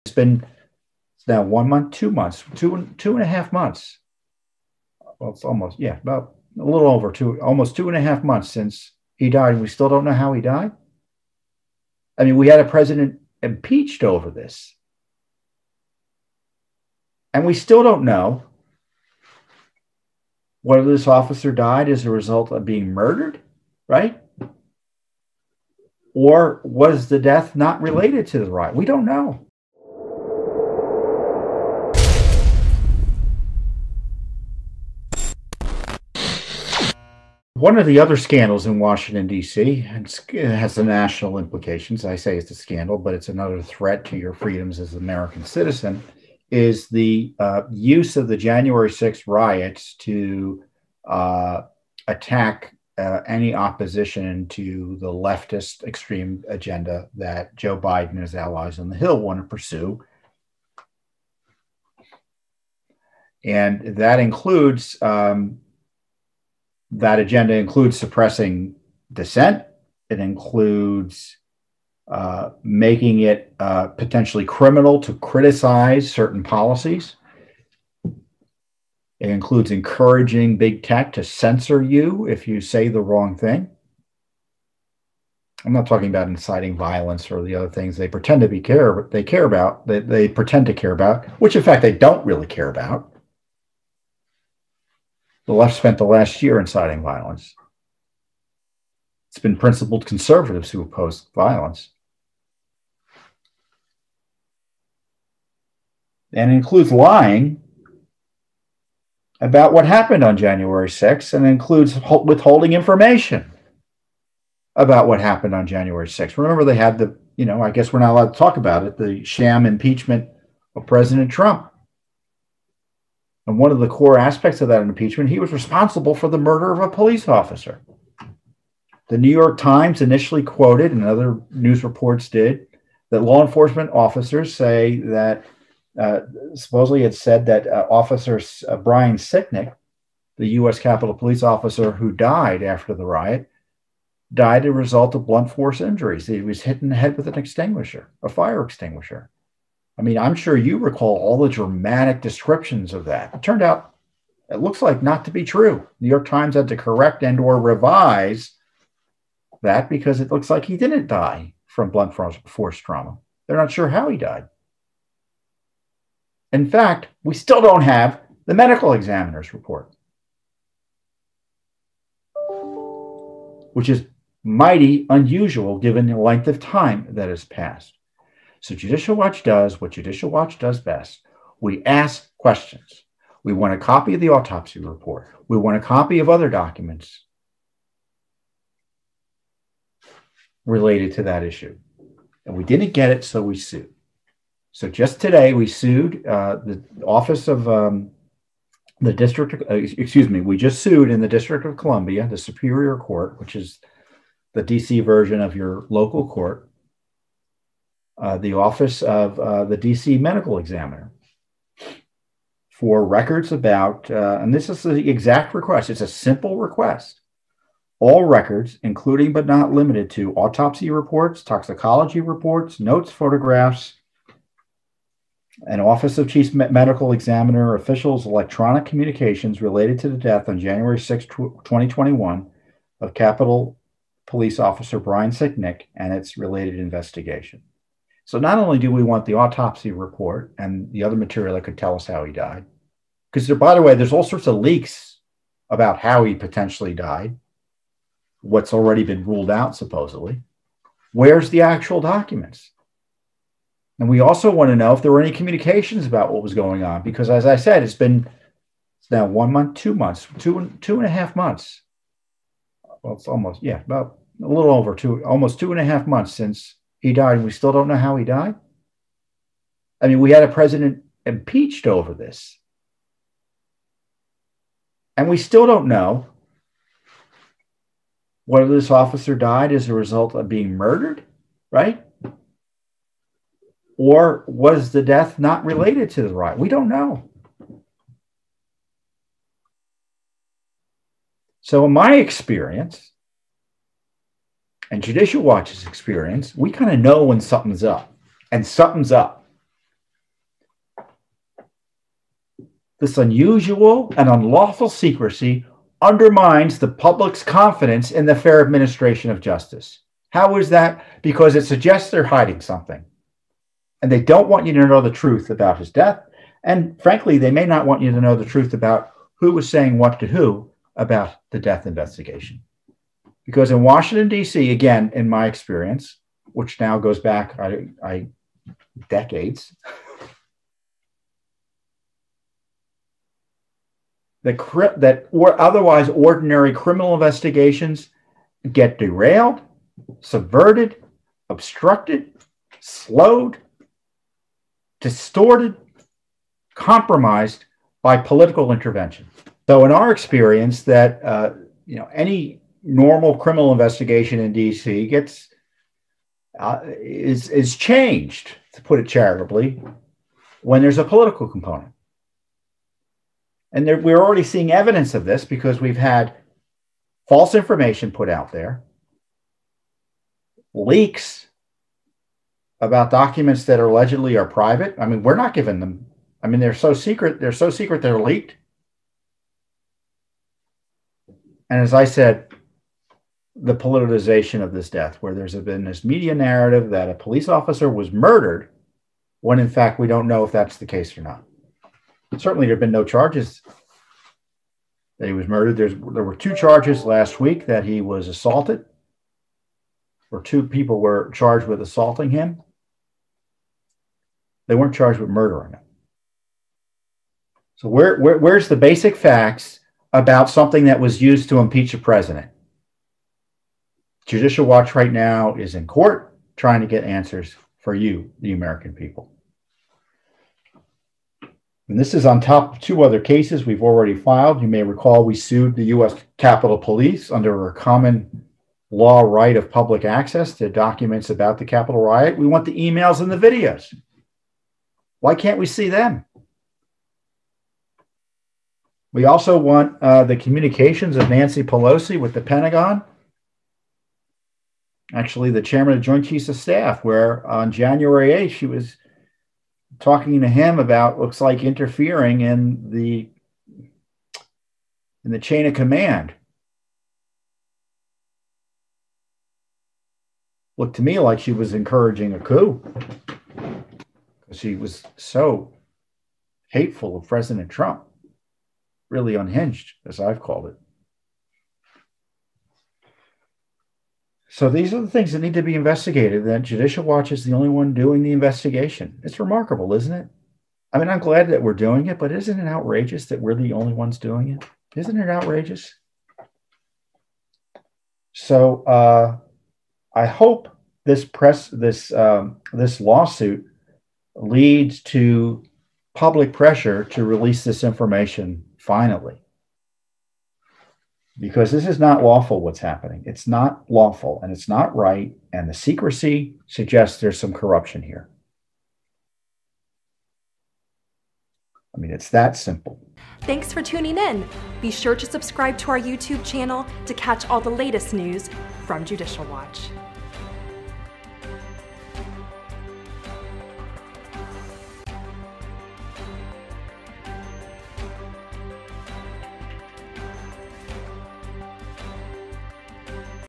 It's now 1 month, 2 months, two and a half months. Well, it's almost, yeah, about a little over almost 2.5 months since he died, and we still don't know how he died. I mean, we had a president impeached over this, and we still don't know whether this officer died as a result of being murdered, right? Or was the death not related to the riot? We don't know. One of the other scandals in Washington, D.C., it has the national implications. I say it's a scandal, but it's another threat to your freedoms as an American citizen, is the use of the January 6th riots to attack any opposition to the leftist extreme agenda that Joe Biden and his allies on the Hill want to pursue. And that includes... that agenda includes suppressing dissent. It includes making it potentially criminal to criticize certain policies. It includes encouraging big tech to censor you if you say the wrong thing. I'm not talking about inciting violence or the other things they pretend to be care about, they pretend to care about, which in fact they don't really care about. The left spent the last year inciting violence. It's been principled conservatives who oppose violence. And it includes lying about what happened on January 6th, and includes withholding information about what happened on January 6th. Remember, they had the, I guess we're not allowed to talk about it, the sham impeachment of President Trump. And one of the core aspects of that impeachment, he was responsible for the murder of a police officer. The New York Times initially quoted, and other news reports did, that law enforcement officers say that supposedly it said that Officer Brian Sicknick, the U.S. Capitol Police officer who died after the riot, died as a result of blunt force injuries. He was hit in the head with an extinguisher, a fire extinguisher. I mean, I'm sure you recall all the dramatic descriptions of that. It turned out, it looks like not to be true. New York Times had to correct and or revise that because it looks like he didn't die from blunt force trauma. They're not sure how he died. In fact, we still don't have the medical examiner's report, which is mighty unusual given the length of time that has passed. So Judicial Watch does what Judicial Watch does best. We ask questions. We want a copy of the autopsy report. We want a copy of other documents related to that issue. And we didn't get it, so we sued. So just today, we sued the Office of the District, we just sued in the District of Columbia, the Superior Court, which is the DC version of your local court, the Office of the DC Medical Examiner, for records about, and this is the exact request, it's a simple request, all records, including but not limited to autopsy reports, toxicology reports, notes, photographs, and Office of Chief Medical Examiner officials' electronic communications related to the death on January 6, 2021 of Capitol Police Officer Brian Sicknick and its related investigation. So not only do we want the autopsy report and the other material that could tell us how he died, because by the way, there's all sorts of leaks about how he potentially died, what's already been ruled out supposedly. Where's the actual documents? And we also want to know if there were any communications about what was going on, because as I said, it's now 1 month, 2 months, two and a half months. Well, it's almost, yeah, about a little over almost 2.5 months since he died, and we still don't know how he died. I mean, we had a president impeached over this, and we still don't know whether this officer died as a result of being murdered, right? Or was the death not related to the riot? We don't know. So in my experience, and Judicial Watch's experience, we kind of know when something's up, and something's up. This unusual and unlawful secrecy undermines the public's confidence in the fair administration of justice. How is that? Because it suggests they're hiding something. And they don't want you to know the truth about his death. And frankly, they may not want you to know the truth about who was saying what to who about the death investigation. Because in Washington, D.C., again, in my experience, which now goes back decades, that or otherwise ordinary criminal investigations get derailed, subverted, obstructed, slowed, distorted, compromised by political intervention. So in our experience, that any normal criminal investigation in D.C. is changed, to put it charitably, when there's a political component. And we're already seeing evidence of this because we've had false information put out there, leaks about documents that allegedly are private. I mean, we're not giving them. I mean, they're so secret they're leaked. And as I said, the politicization of this death, where there's been this media narrative that a police officer was murdered, when in fact we don't know if that's the case or not. Certainly there have been no charges that he was murdered. There were 2 charges last week that he was assaulted, or 2 people were charged with assaulting him. They weren't charged with murdering him. So where's the basic facts about something that was used to impeach a president? Judicial Watch right now is in court trying to get answers for you, the American people. And this is on top of 2 other cases we've already filed. You may recall we sued the U.S. Capitol Police under a common law right of public access to documents about the Capitol riot. We want the emails and the videos. Why can't we see them? We also want the communications of Nancy Pelosi with the Pentagon. Actually, the chairman of the Joint Chiefs of Staff, where on January 8th, she was talking to him about, looks like, interfering in the chain of command. Looked to me like she was encouraging a coup. She was so hateful of President Trump. Really unhinged, as I've called it. So these are the things that need to be investigated. That Judicial Watch is the only one doing the investigation. It's remarkable, isn't it? I mean, I'm glad that we're doing it, but isn't it outrageous that we're the only ones doing it? Isn't it outrageous? So I hope this lawsuit leads to public pressure to release this information finally. Because this is not lawful, what's happening. It's not lawful, and it's not right, and the secrecy suggests there's some corruption here. I mean, it's that simple. Thanks for tuning in. Be sure to subscribe to our YouTube channel to catch all the latest news from Judicial Watch.